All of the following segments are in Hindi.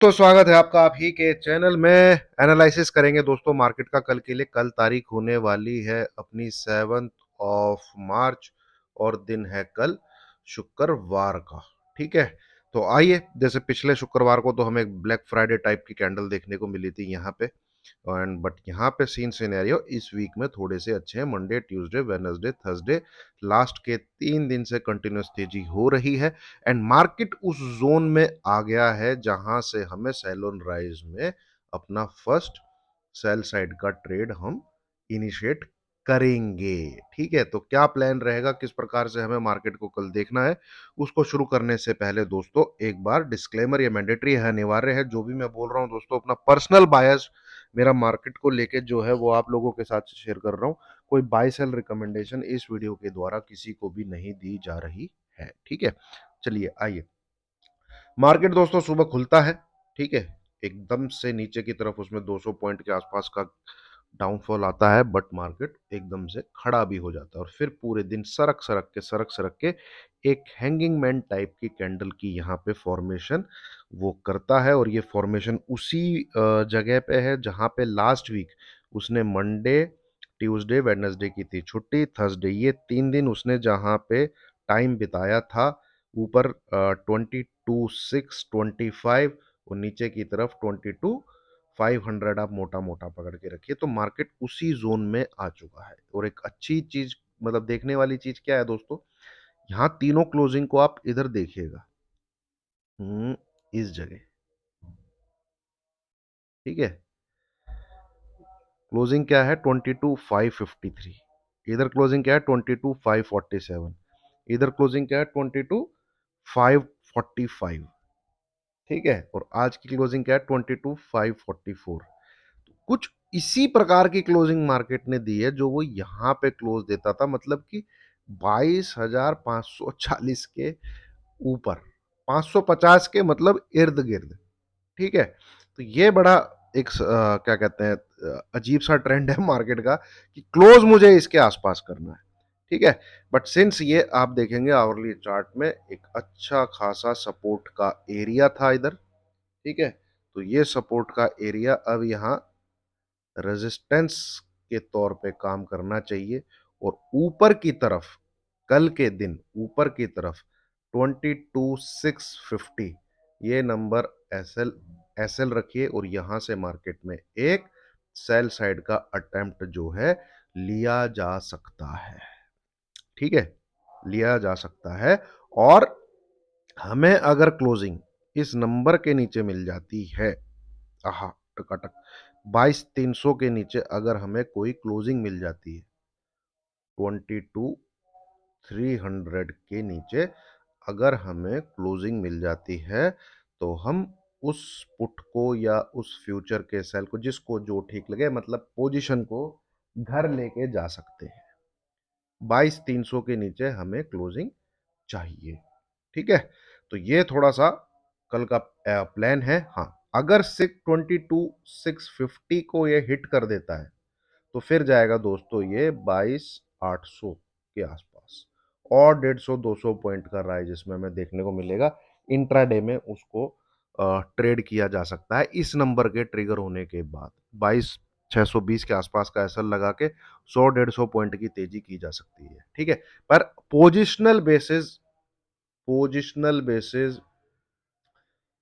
तो स्वागत है आपका आप ही के चैनल में। एनालिसिस करेंगे दोस्तों मार्केट का कल के लिए। कल तारीख होने वाली है अपनी 7 मार्च और दिन है कल शुक्रवार का। ठीक है, तो आइए, जैसे पिछले शुक्रवार को तो हमें ब्लैक फ्राइडे टाइप की कैंडल देखने को मिली थी यहाँ पे। एंड बट यहाँ पे सीन सिनेरियो इस वीक में थोड़े से अच्छे हैं। Monday, Tuesday, Wednesday, Thursday, last के 3 दिन से कंटिन्यूस तेजी हो रही है। एंड मार्केट उस जोन में आ गया है जहां से हमें सेल ऑन राइज में अपना फर्स्ट सेल साइड का ट्रेड हम इनिशिएट करेंगे। ठीक है, तो क्या प्लान रहेगा, किस प्रकार से हमें मार्केट को कल देखना है, उसको शुरू करने से पहले दोस्तों एक बार डिस्क्लेमर, ये मैंडेटरी है, अनिवार्य है। जो भी मैं बोल रहा हूं दोस्तों, अपना पर्सनल बायस मेरा मार्केट को लेके जो है वो आप लोगों के साथ शेयर कर रहा हूं। कोई बाय सेल रिकमेंडेशन इस वीडियो के द्वारा किसी को भी नहीं दी जा रही है। ठीक है, चलिए आइए। मार्केट दोस्तों सुबह खुलता है, ठीक है, एकदम से नीचे की तरफ उसमें 200 पॉइंट के आसपास का डाउनफॉल आता है, बट मार्केट एकदम से खड़ा भी हो जाता है और फिर पूरे दिन सरक सरक के एक हैंगिंग मैन टाइप की कैंडल की यहाँ पे फॉर्मेशन वो करता है। और ये फॉर्मेशन उसी जगह पे है जहाँ पे लास्ट वीक उसने मंडे, ट्यूसडे, वेडनेसडे की थी छुट्टी, थर्सडे, ये 3 दिन उसने जहाँ पे टाइम बिताया था ऊपर 22,625 और नीचे की तरफ 22,500 आप मोटा मोटा पकड़ के रखिए। तो मार्केट उसी जोन में आ चुका है। और एक अच्छी चीज, मतलब देखने वाली चीज क्या है दोस्तों, यहाँ तीनों क्लोजिंग को आप इधर देखिएगा। इस जगह, ठीक है, क्लोजिंग क्या है 22,553, इधर क्लोजिंग क्या है 22,547, इधर क्लोजिंग क्या है 22,545। ठीक है, और आज की क्लोजिंग क्या है 22,544। कुछ इसी प्रकार की क्लोजिंग मार्केट ने दी है जो वो यहां पे क्लोज देता था, मतलब कि 22,540 के ऊपर, 550 के मतलब इर्द गिर्द। ठीक है, तो ये बड़ा एक क्या कहते हैं, अजीब सा ट्रेंड है मार्केट का कि क्लोज मुझे इसके आसपास करना है। ठीक है, बट सिंस ये आप देखेंगे आवरली चार्ट में एक अच्छा खासा सपोर्ट का एरिया था इधर। ठीक है, तो ये सपोर्ट का एरिया अब यहाँ रेजिस्टेंस के तौर पे काम करना चाहिए। और ऊपर की तरफ कल के दिन ऊपर की तरफ 22,650 ये नंबर एसएल एसएल रखिए और यहां से मार्केट में एक सेल साइड का अटेम्प्ट जो है लिया जा सकता है। ठीक है, लिया जा सकता है। और हमें अगर क्लोजिंग इस नंबर के नीचे मिल जाती है, आहा, टकाटक 22,300 के नीचे अगर हमें कोई क्लोजिंग मिल जाती है, 22,300 के नीचे अगर हमें क्लोजिंग मिल जाती है, तो हम उस पुट को या उस फ्यूचर के सेल को, जिसको जो ठीक लगे, मतलब पोजीशन को घर लेके जा सकते हैं। 22,300 के नीचे हमें क्लोजिंग चाहिए। ठीक है, तो ये थोड़ा सा कल का प्लान है। हाँ, अगर 22,650 को ये हिट कर देता है तो फिर जाएगा दोस्तों ये 22,800 के आसपास, और 150-200 पॉइंट का राइज इसमें हमें देखने को मिलेगा। इंट्राडे में उसको ट्रेड किया जा सकता है इस नंबर के ट्रिगर होने के बाद। 22,620 के आसपास का एसएल लगा के 100-150 पॉइंट की तेजी की जा सकती है। ठीक है, पर पोजिशनल बेसिस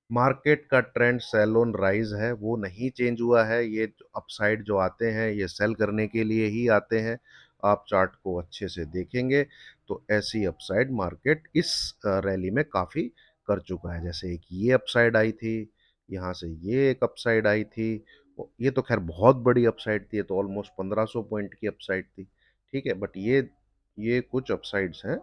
मार्केट का ट्रेंड सेल ऑन राइज है, वो नहीं चेंज हुआ है। ये अपसाइड जो आते हैं ये सेल करने के लिए ही आते हैं। आप चार्ट को अच्छे से देखेंगे तो ऐसी अपसाइड मार्केट इस रैली में काफ़ी कर चुका है। जैसे एक ये अपसाइड आई थी, यहाँ से ये एक अपसाइड आई थी, ये तो खैर बहुत बड़ी अपसाइड थी, ये तो ऑलमोस्ट 1500 पॉइंट की अपसाइड थी। ठीक है, बट ये कुछ अपसाइड्स हैं,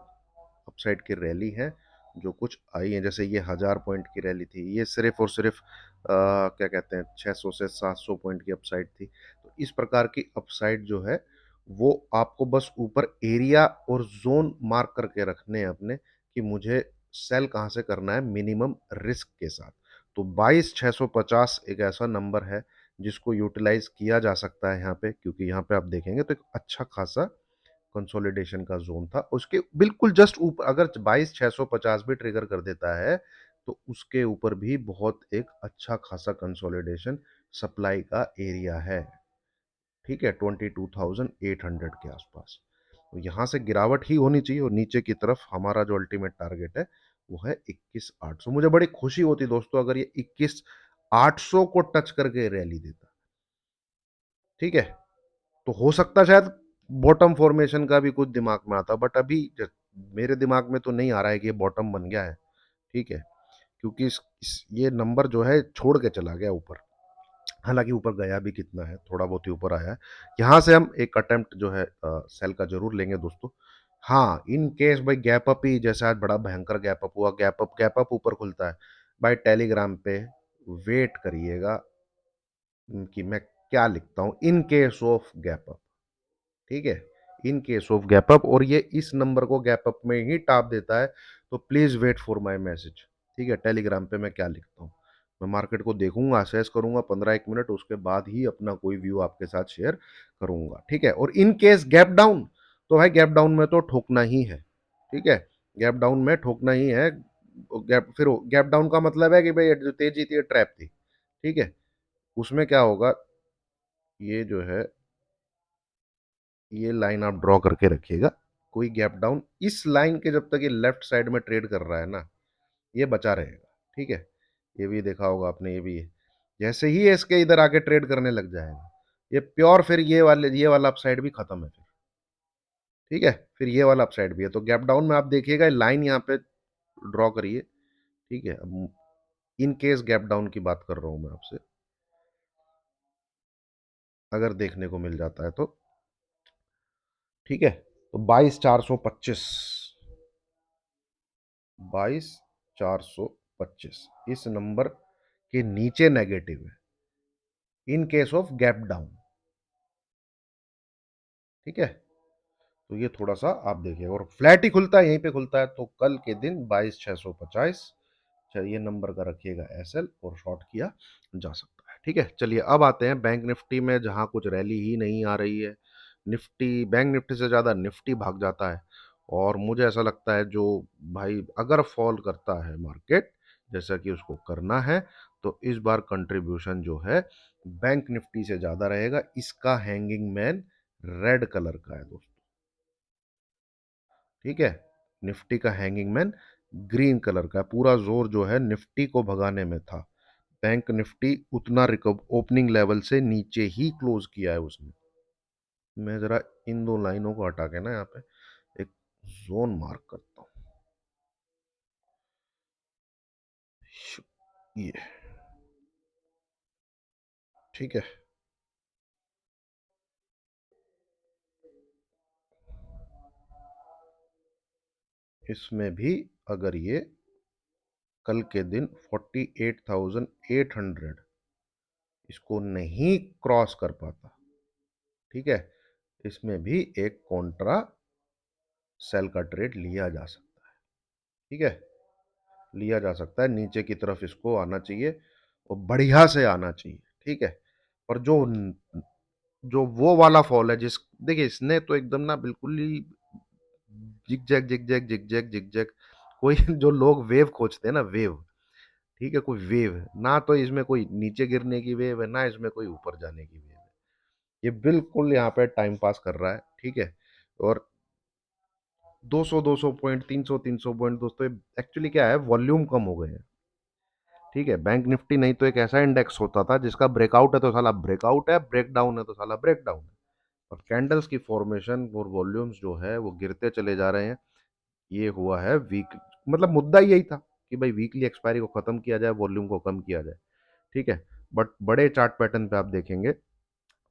अपसाइड की रैली है जो कुछ आई है। जैसे ये 1,000 पॉइंट की रैली थी, ये सिर्फ और सिर्फ क्या कहते हैं 600 से 700 पॉइंट की अपसाइड थी। तो इस प्रकार की अपसाइड जो है वो आपको बस ऊपर एरिया और जोन मार्क करके रखने हैं अपने, कि मुझे सेल कहाँ से करना है मिनिमम रिस्क के साथ। तो 22,650 एक ऐसा नंबर है जिसको यूटिलाइज किया जा सकता है यहाँ पे, क्योंकि यहाँ पे आप देखेंगे तो एक अच्छा खासा कंसोलिडेशन का जोन था। उसके बिल्कुल जस्ट ऊपर अगर 22,650 भी ट्रिगर कर देता है तो उसके ऊपर भी बहुत एक अच्छा खासा कंसोलिडेशन सप्लाई का एरिया है। ठीक है, 22,800 के आसपास। तो यहाँ से गिरावट ही होनी चाहिए, और नीचे की तरफ हमारा जो अल्टीमेट टारगेट है वो है 21,800। मुझे बड़ी खुशी होती दोस्तों अगर ये 21,800 को टच करके रैली देता। ठीक है, तो हो सकता शायद बॉटम फॉर्मेशन का भी कुछ दिमाग में आता, बट अभी मेरे दिमाग में तो नहीं आ रहा है कि ये बॉटम बन गया है। ठीक है, क्योंकि ये नंबर जो है छोड़ के चला गया ऊपर। हालांकि ऊपर गया भी कितना है, थोड़ा बहुत ही ऊपर आया है। यहाँ से हम एक अटेम्प्ट जो है सेल का जरूर लेंगे दोस्तों। हाँ, इन केस भाई गैप अप ही, जैसे आज बड़ा भयंकर गैप अप हुआ, गैप अप ऊपर खुलता है भाई, टेलीग्राम पे वेट करिएगा कि मैं क्या लिखता हूँ in case of gap up. ठीक है, in case of gap up, और ये इस नंबर को गैप अप में ही टाप देता है, तो please wait for my message. ठीक है, टेलीग्राम पे मैं क्या लिखता हूँ, मैं मार्केट को देखूंगा, असेस करूंगा 15 1 मिनट, उसके बाद ही अपना कोई व्यू आपके साथ शेयर करूंगा। ठीक है, और इन केस गैप डाउन, तो भाई गैप डाउन में तो ठोकना ही है। ठीक है, गैप डाउन में ठोकना ही है। गैप डाउन का मतलब है कि भाई जो तेजी थी ट्रैप थी। ठीक है, उसमें क्या होगा, ये जो है ये लाइन आप ड्रॉ करके रखिएगा। कोई गैप डाउन इस लाइन के जब तक ये लेफ्ट साइड में ट्रेड कर रहा है ना, ये बचा रहेगा। ठीक है, ये भी देखा होगा आपने, ये भी है। जैसे ही इसके इधर आके ट्रेड करने लग जाएगा ये प्योर, फिर ये वाला अपसाइड भी खत्म है फिर। ठीक है, फिर ये वाला अपसाइड भी है। तो गैप डाउन में आप देखिएगा लाइन यहाँ पे ड्रॉ करिए। ठीक है, अब इन केस गैप डाउन की बात कर रहा हूं मैं आपसे, अगर देखने को मिल जाता है तो। ठीक है, तो 22,425, 22,425 इस नंबर के नीचे नेगेटिव है in case of gap down. ठीक है, तो ये थोड़ा सा आप देखिए, और फ्लैट ही खुलता है, यहीं पे खुलता है, तो कल के दिन 22,650 ये नंबर का रखिएगा एसएल, और शॉर्ट किया जा सकता है। ठीक है, चलिए अब आते हैं बैंक निफ्टी में, जहां कुछ रैली ही नहीं आ रही है। निफ्टी, बैंक निफ्टी से ज़्यादा निफ्टी भाग जाता है, और मुझे ऐसा लगता है जो भाई अगर फॉल करता है मार्केट, जैसा कि उसको करना है, तो इस बार कंट्रीब्यूशन जो है बैंक निफ्टी से ज़्यादा रहेगा। इसका हैंगिंग मैन रेड कलर का है दोस्तों। ठीक है, निफ्टी का हैंगिंग मैन ग्रीन कलर का है। पूरा जोर जो है निफ्टी को भगाने में था। बैंक निफ्टी उतना रिकव ओपनिंग लेवल से नीचे ही क्लोज किया है उसने। मैं जरा इन दो लाइनों को हटा के ना यहाँ पे एक जोन मार्क करता हूँ। ये ठीक है, इसमें भी अगर ये कल के दिन 48,800 इसको नहीं क्रॉस कर पाता, ठीक है, इसमें भी एक कॉन्ट्रा सेल का ट्रेड लिया जा सकता है। ठीक है, लिया जा सकता है, नीचे की तरफ इसको आना चाहिए, और बढ़िया से आना चाहिए। ठीक है, और जो जो वो वाला फॉल है जिस, देखिए इसने तो एकदम ना बिल्कुल ही zig zag zig zag zig zag zig zag, कोई जो लोग वेव खोजते हैं ना, वेव, ठीक है, कोई वेव ना, तो इसमें कोई नीचे गिरने की वेव है ना, इसमें कोई ऊपर जाने की वेव है। ये बिल्कुल यहाँ पे टाइम पास कर रहा है। ठीक है, और 200 200 पॉइंट, 300 300 पॉइंट दोस्तों, एक्चुअली क्या है, वॉल्यूम कम हो गए हैं। ठीक है, बैंक निफ्टी नहीं तो एक ऐसा इंडेक्स होता था जिसका ब्रेकआउट है तो साला ब्रेकआउट है, ब्रेक डाउन है तो साला ब्रेक डाउन है। और कैंडल्स की फॉर्मेशन और वॉल्यूम्स जो है वो गिरते चले जा रहे हैं। ये हुआ है वीक, मतलब मुद्दा यही था कि भाई वीकली एक्सपायरी को खत्म किया जाए, वॉल्यूम को कम किया जाए। ठीक है, बट बड़े चार्ट पैटर्न पे आप देखेंगे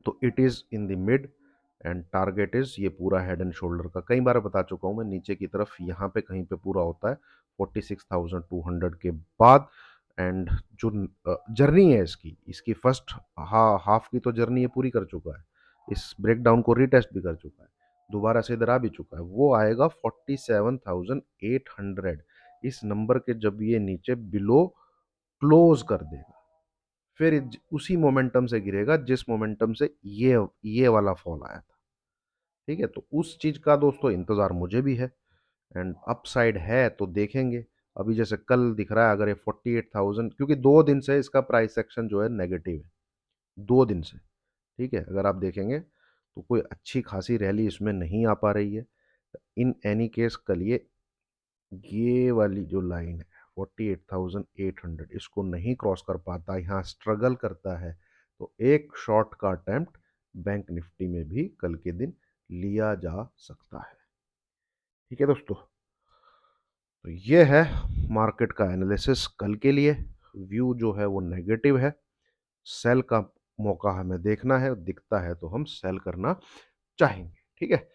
तो it is in the mid, and target is ये पूरा हेड एंड शोल्डर का, कई बार बता चुका हूं मैं, नीचे की तरफ यहाँ पे कहीं पे पूरा होता है 46,200 के बाद। एंड जो जर्नी है इसकी, इसकी फर्स्ट हाफ की तो जर्नी ये पूरी कर चुका है, इस ब्रेकडाउन को रीटेस्ट भी कर चुका है, दोबारा से इधर आ भी चुका है। वो आएगा 47,800, इस नंबर के जब ये नीचे बिलो क्लोज कर देगा, फिर उसी मोमेंटम से गिरेगा जिस मोमेंटम से ये वाला फॉल आया था। ठीक है, तो उस चीज का दोस्तों इंतजार मुझे भी है, एंड अपसाइड है तो देखेंगे। अभी जैसे कल दिख रहा है अगर ये 48,000, क्योंकि 2 दिन से इसका प्राइस एक्शन जो है नेगेटिव है, 2 दिन से। ठीक है, अगर आप देखेंगे तो कोई अच्छी खासी रैली इसमें नहीं आ पा रही है। इन एनी केस कल ये वाली जो लाइन है 48,800, इसको नहीं क्रॉस कर पाता, यहाँ स्ट्रगल करता है, तो एक शॉर्ट का अटेम्प्ट बैंक निफ्टी में भी कल के दिन लिया जा सकता है। ठीक है दोस्तों, तो ये है मार्केट का एनालिसिस कल के लिए। व्यू जो है वो नेगेटिव है, सेल का मौका हमें देखना है, दिखता है तो हम सेल करना चाहेंगे। ठीक है,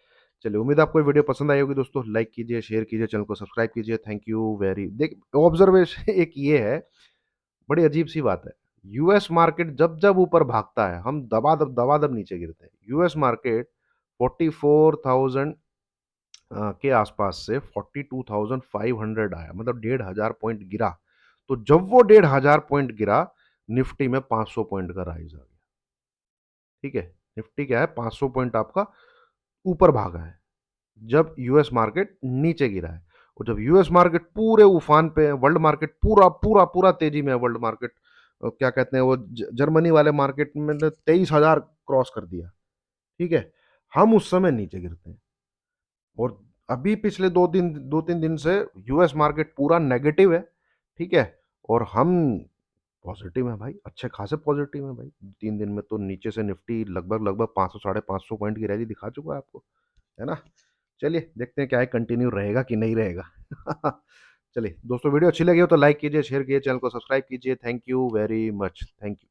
चलिए, उम्मीद है आपको ये वीडियो पसंद आई होगी दोस्तों। लाइक कीजिए, शेयर कीजिए, चैनल को सब्सक्राइब कीजिए। Thank you very. देख, ऑब्जर्वेशन एक ये है, बड़ी अजीब सी बात है। यूएस मार्केट जब जब ऊपर भागता है हम दबा दब नीचे गिरते हैं। यूएस मार्केट 44,000 के आसपास से 42,500 आया, मतलब 1,500 पॉइंट गिरा। तो जब वो 1,500 पॉइंट गिरा, निफ्टी में 500 पॉइंट का राइज आ गया। ठीक है, निफ्टी क्या है, 500 पॉइंट आपका ऊपर भागा है जब यूएस मार्केट नीचे गिरा है। और जब यूएस मार्केट पूरे उफान पे है, वर्ल्ड मार्केट पूरा पूरा पूरा तेजी में है, वर्ल्ड मार्केट क्या कहते हैं वो, जर्मनी वाले मार्केट में 23,000 क्रॉस कर दिया। ठीक है, हम उस समय नीचे गिरते हैं। और अभी पिछले 2-3 दिन से यूएस मार्केट पूरा नेगेटिव है। ठीक है, और हम पॉजिटिव है भाई, अच्छे खासे पॉजिटिव है भाई। 3 दिन में तो नीचे से निफ्टी लगभग लगभग 500 550 पॉइंट की रैली दिखा चुका है आपको, है ना। चलिए देखते हैं क्या है, कंटिन्यू रहेगा कि नहीं रहेगा। चलिए दोस्तों, वीडियो अच्छी लगी हो तो लाइक कीजिए, शेयर कीजिए, चैनल को सब्सक्राइब कीजिए। Thank you very much, thank you.